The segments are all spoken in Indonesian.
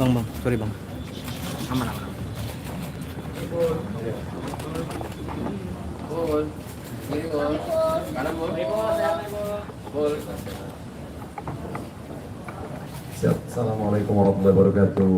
Bang, sorry bang. Aman, aman. Bol, ini bol, kanan bol, bol. Siap. Assalamualaikum warahmatullahi wabarakatuh.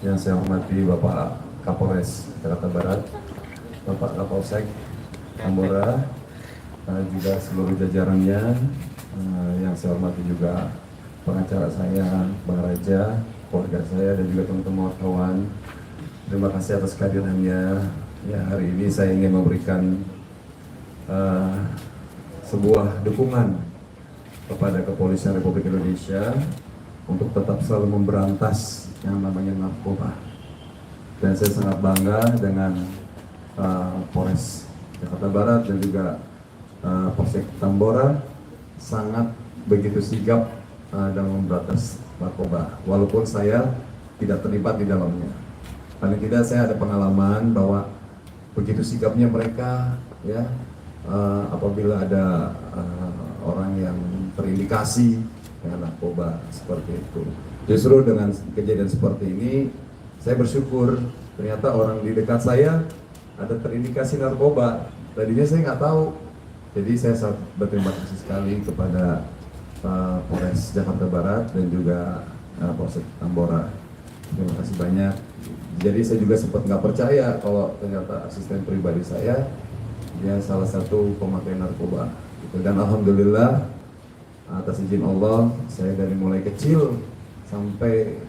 Yang saya hormati Bapak Kapolres Jakarta Barat, Bapak Kapolsek Tambora, juga seluruh jajarannya. Yang saya hormati juga pengacara saya, Bang Raja, keluarga saya, dan juga teman-teman wartawan. Terima kasih atas kehadirannya. Ya, hari ini saya ingin memberikan sebuah dukungan kepada Kepolisian Republik Indonesia untuk tetap selalu memberantas yang namanya narkoba. Dan saya sangat bangga dengan Polres Jakarta Barat dan juga Polsek Tambora sangat begitu sigap dalam memberantas narkoba, walaupun saya tidak terlibat di dalamnya. Paling tidak saya ada pengalaman bahwa begitu sigapnya mereka, ya, apabila ada orang yang terindikasi dengan narkoba seperti itu. Justru dengan kejadian seperti ini, saya bersyukur ternyata orang di dekat saya ada terindikasi narkoba. Tadinya saya nggak tahu. Jadi saya sangat berterima kasih sekali kepada Polres Jakarta Barat dan juga Polsek Tambora. Terima kasih banyak. Jadi saya juga sempat nggak percaya kalau ternyata asisten pribadi saya dia salah satu pemakai narkoba. Dan alhamdulillah atas izin Allah, saya dari mulai kecil sampai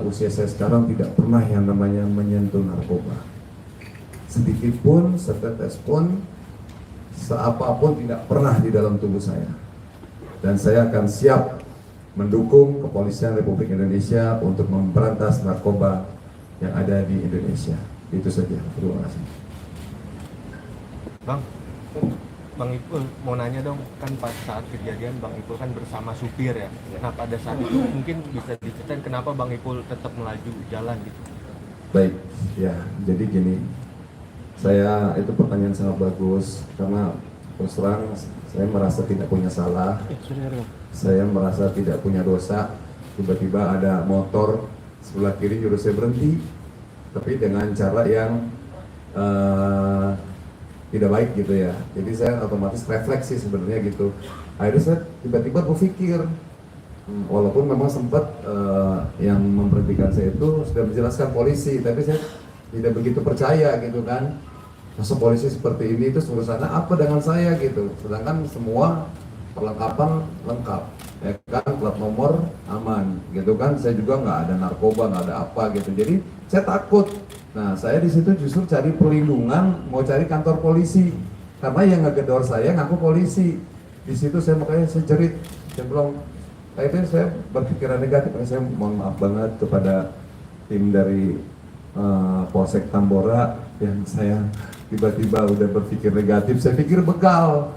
usia saya sekarang tidak pernah yang namanya menyentuh narkoba. Sedikit pun, setetes pun, seapapun tidak pernah di dalam tubuh saya. Dan saya akan siap mendukung Kepolisian Republik Indonesia untuk memberantas narkoba yang ada di Indonesia. Itu saja. Terima kasih. Bang Ipul mau nanya dong, kan pas saat kejadian Bang Ipul kan bersama supir ya. Nah pada saat itu mungkin bisa diceritain kenapa Bang Ipul tetap melaju jalan gitu? Baik, ya jadi gini, saya itu pertanyaan sangat bagus karena terus terang saya merasa tidak punya salah, saya merasa tidak punya dosa. Tiba-tiba ada motor sebelah kiri nyuruh saya berhenti, tapi dengan cara yang tidak baik gitu ya. Jadi saya otomatis refleksi sebenarnya gitu. Akhirnya saya tiba-tiba berpikir, walaupun memang sempat yang memberhentikan saya itu sudah menjelaskan polisi, tapi saya tidak begitu percaya gitu kan. Masa polisi seperti ini itu urusannya apa dengan saya gitu. Sedangkan semua perlengkapan lengkap, ya kan, plat nomor aman gitu kan. Saya juga nggak ada narkoba, nggak ada apa gitu. Jadi saya takut. Nah, saya di situ justru cari perlindungan, mau cari kantor polisi, karena yang ngegedor saya ngaku polisi. Di situ saya makanya saya jerit, saya bilang, akhirnya saya berpikiran negatif. Saya mohon maaf banget kepada tim dari Polsek Tambora yang saya tiba-tiba udah berpikir negatif. Saya pikir begal,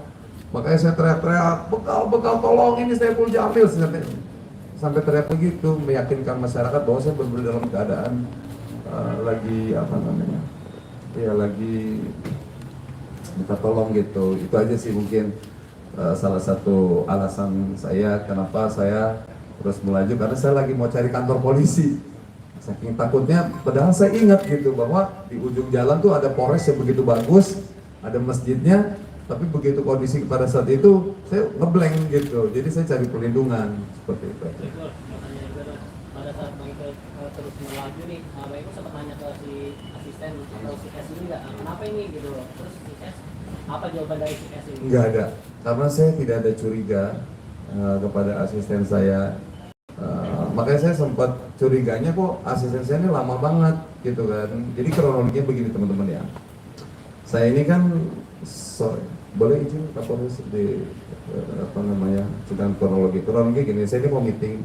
makanya saya teriak-teriak, begal, tolong ini saya Saiful Jamil, sampai teriak begitu, meyakinkan masyarakat bahwa saya benar-benar dalam keadaan lagi apa namanya, ya lagi minta tolong gitu. Itu aja sih mungkin salah satu alasan saya kenapa saya terus melaju, karena saya lagi mau cari kantor polisi. Saking takutnya, padahal saya ingat gitu bahwa di ujung jalan tuh ada Polres yang begitu bagus, ada masjidnya, tapi begitu kondisi pada saat itu saya ngeblank gitu. Jadi saya cari perlindungan seperti itu. Pada saat Bang Ipul terus melaju nih, Bang Ipul sempat nanya ke si asisten atau si S ini nggak, kenapa ini gitu loh. Terus si S, apa jawaban dari si S ini? Nggak ada, karena saya tidak ada curiga kepada asisten saya. Makanya saya sempat curiganya kok asisten saya ini lama banget gitu kan. Jadi kronologinya begini teman-teman ya. Saya ini kan boleh izin Kapolres di apa namanya, sedang kronologi gini. Saya ini mau meeting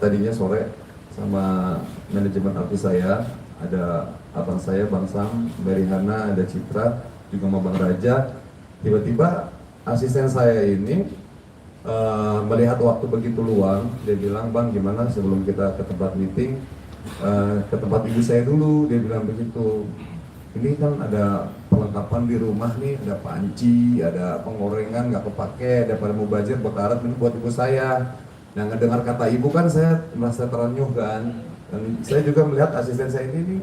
tadinya sore sama manajemen artis saya, ada abang saya Bang Sam, Mary Hana, ada Citra, juga sama Bang Raja. Tiba-tiba asisten saya ini melihat waktu begitu luang, dia bilang, "Bang, gimana sebelum kita ke tempat meeting, ke tempat ibu saya dulu," dia bilang begitu. Ini kan ada perlengkapan di rumah nih, ada panci, ada penggorengan nggak kepake, ada pada mubazir, bekarat, ini buat ibu saya. Nah, ngedengar kata ibu kan saya merasa terenyuh kan. Dan saya juga melihat asisten saya ini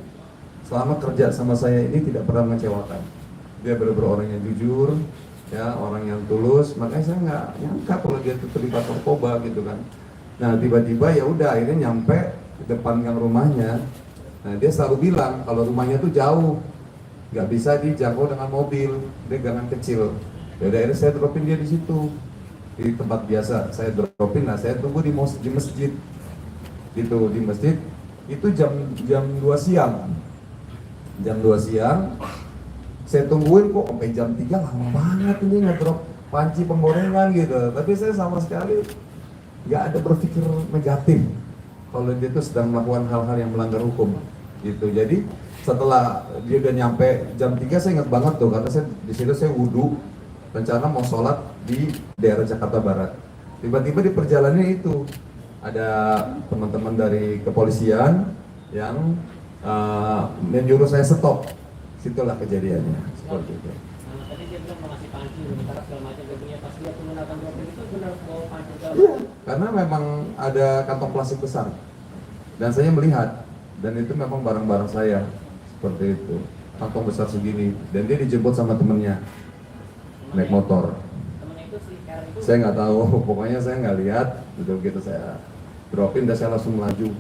selama kerja sama saya ini tidak pernah mengecewakan. Dia benar-benar orang yang jujur, ya, orang yang tulus. Makanya saya nggak nyangka kalau dia itu terlibat narkoba gitu kan. Nah, tiba-tiba ya udah akhirnya nyampe di depan gang rumahnya. Nah, dia selalu bilang kalau rumahnya tuh jauh, nggak bisa dijangkau dengan mobil, dia gangan kecil. Ya udah akhirnya saya dropin dia di situ, di tempat biasa saya dropin. Nah, saya tunggu di masjid, gitu di masjid. Itu jam 2 siang, jam 2 siang. Saya tungguin kok sampai jam 3 lama banget ini ngedrop panci penggorengan gitu. Tapi saya sama sekali nggak ada berpikir negatif kalau dia itu sedang melakukan hal-hal yang melanggar hukum gitu. Jadi setelah dia udah nyampe jam 3 saya ingat banget tuh karena saya di situ saya wudhu rencana mau sholat di daerah Jakarta Barat. Tiba-tiba di perjalanannya itu ada teman-teman dari kepolisian yang menyuruh saya stop. Situlah kejadiannya seperti itu. Nah, tadi dia bilang mau ngasih panci, sementara segala macam begini. Pas dia menggunakan mobil itu benar bawa panci ke. Iya, karena memang ada kantong plastik besar dan saya melihat dan itu memang barang-barang saya seperti itu, kantong besar segini dan dia dijemput sama temennya naik motor. Temennya itu si R itu. Saya nggak tahu, pokoknya saya nggak lihat. Begitu saya dropin dan saya langsung melaju.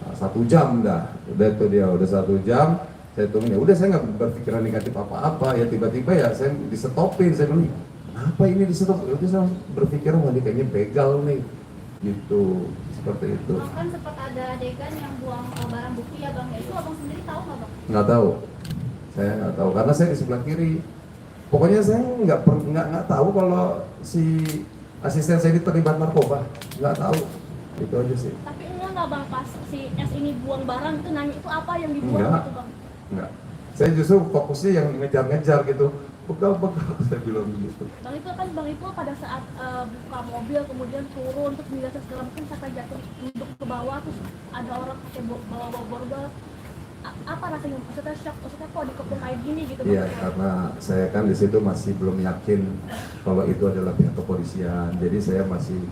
Nah, 1 jam dah, udah itu dia udah 1 jam. Saya tunggu, ya udah saya nggak berpikiran negatif apa-apa. Ya tiba-tiba ya saya disetopin, saya bilang, apa ini disetop? Udah saya berpikir, wah ini kayaknya begal nih, gitu, seperti itu. Kan sempat ada adegan yang buang barang bukti ya bang, ya itu abang sendiri tahu nggak bang? Nggak tahu, saya nggak tahu karena saya di sebelah kiri. Pokoknya saya nggak tahu kalau si asisten saya ini terlibat narkoba, nggak tahu, itu aja sih. Tapi enggak bang, pas si S ini buang barang itu nanya itu apa yang dibuang Enggak. gitu bang? Enggak, saya justru fokusnya yang ngejar-ngejar gitu, bekal saya bilang begitu. Bang itu kan bang itu pada saat buka mobil kemudian turun terus melihat segala mungkin sampai jatuh untuk ke bawah terus ada orang pakai bawa borgol. Apa rasanya? Maksudnya shock, maksudnya kok dikepung kayak gini gitu? Iya, karena saya kan di situ masih belum yakin kalau itu adalah pihak kepolisian, jadi saya masih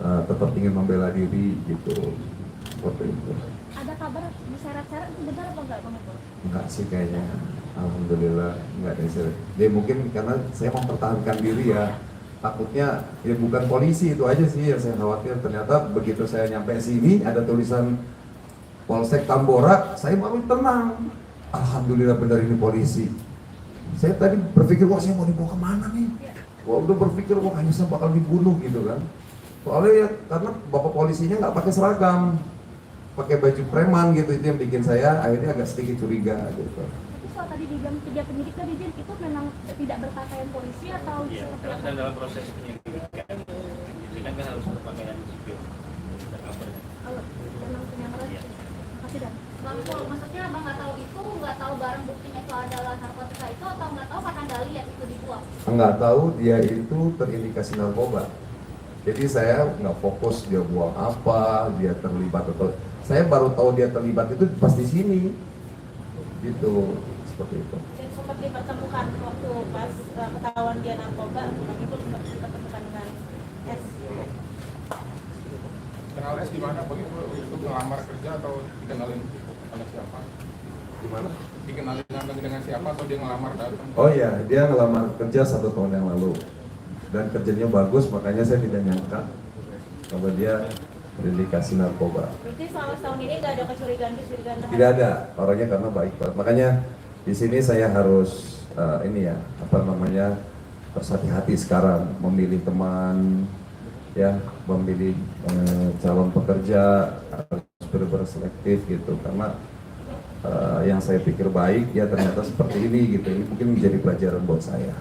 tetap ingin membela diri gitu, seperti itu. Ada kabar diseret-seret itu benar apa enggak bang itu? Enggak sih kayaknya, alhamdulillah enggak ada istilah. Dia mungkin karena saya mempertahankan diri ya, takutnya ya bukan polisi itu aja sih yang saya khawatir. Ternyata begitu saya nyampe sini ada tulisan Polsek Tambora, saya baru tenang. Alhamdulillah benar ini polisi. Saya tadi berpikir, wah saya mau dibawa kemana nih? Wah udah berpikir, wah hanya saya bakal dibunuh gitu kan. Soalnya ya karena bapak polisinya nggak pakai seragam, pakai baju preman gitu, itu yang bikin saya akhirnya agak sedikit curiga gitu. Tapi soal tadi dibilang 3 penyidik tadi Jen, itu memang tidak berpakaian polisi atau Iya, seperti karena apa? sedang dalam proses penyelidikan penyidikan kan harus berpakaian sipil dan cover. Kalau memang penyamaran, Iya. makasih dan. Bang Pol, maksudnya abang nggak tahu itu, nggak tahu barang buktinya itu adalah narkotika itu, atau nggak tahu karena nggak lihat itu dibuang? Nggak tahu dia itu terindikasi narkoba. Jadi saya nggak fokus dia buang apa, dia terlibat atau saya baru tahu dia terlibat itu pas di sini, gitu seperti itu. Dan sempat dipertemukan waktu pas ketahuan dia narkoba, Bang Ipul sempat dipertemukan dengan S. Kenal S di mana? Bagi itu ngelamar kerja atau dikenalin oleh siapa? Gimana? Dikenalin dengan siapa atau dia ngelamar datang? Oh iya, dia ngelamar kerja 1 tahun yang lalu dan kerjanya bagus, makanya saya tidak nyangka kalau dia terindikasi narkoba. Berarti selama setahun ini nggak ada kecurigaan Tidak ada, orangnya karena baik banget. Makanya di sini saya harus ini ya, apa namanya, harus hati-hati sekarang memilih teman, ya, memilih calon pekerja harus benar-benar selektif gitu, karena yang saya pikir baik ya ternyata seperti ini gitu. Ini mungkin menjadi pelajaran buat saya.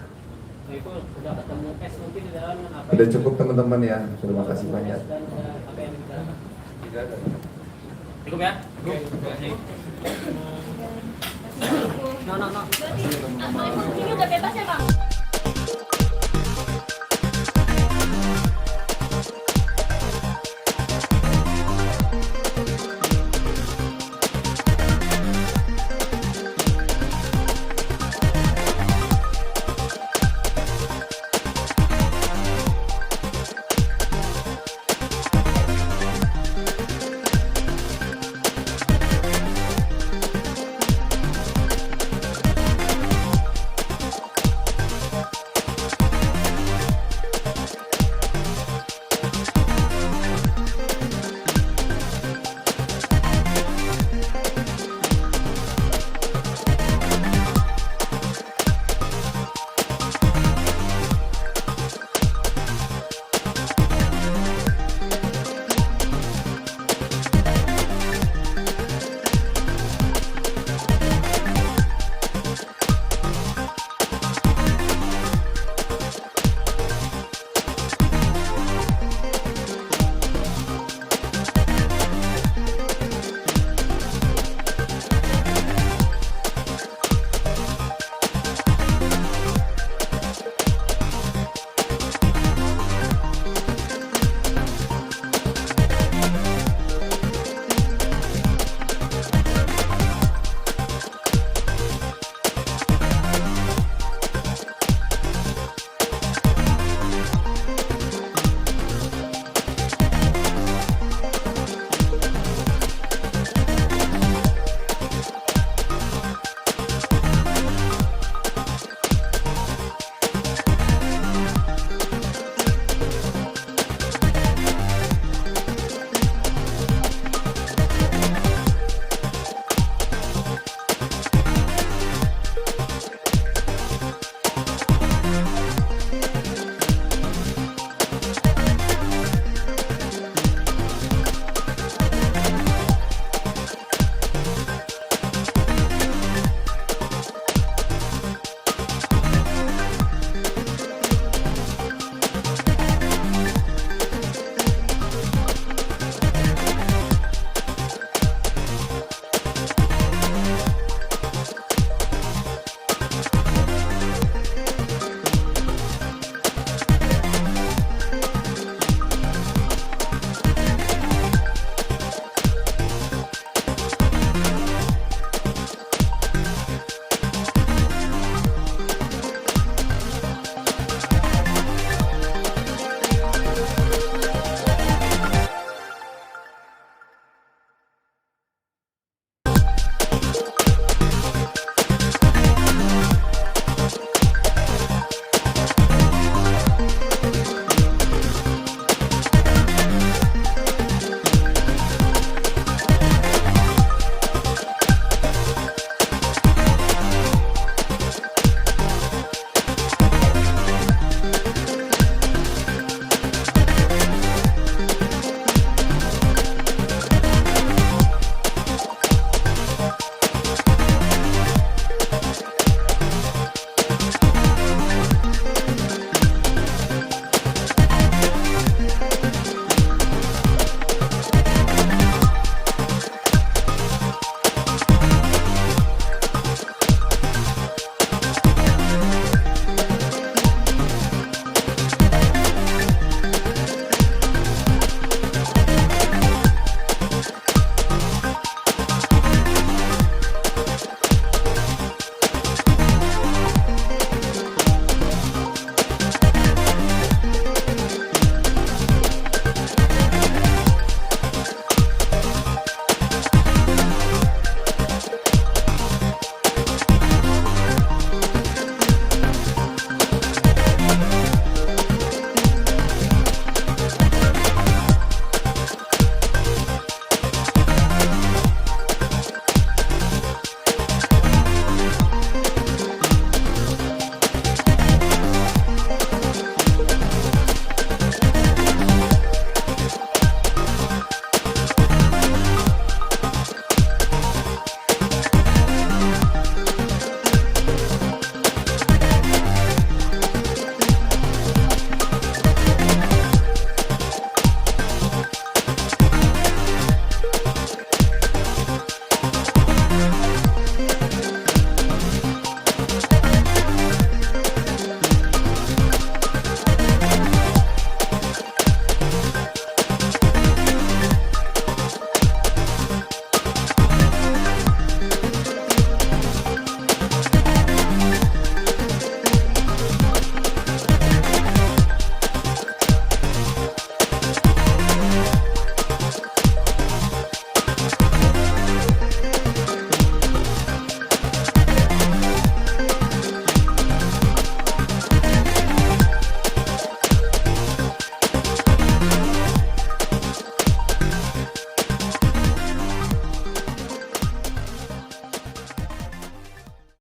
Nah, itu sudah ketemu S mungkin di dalam apa? Udah yang- cukup teman-teman ya, terima kasih banyak. Dan apa yang dibicarakan? Tidak ada. Cukup ya? Cukup. Terima kasih. No. Berarti abang ini udah bebas ya bang?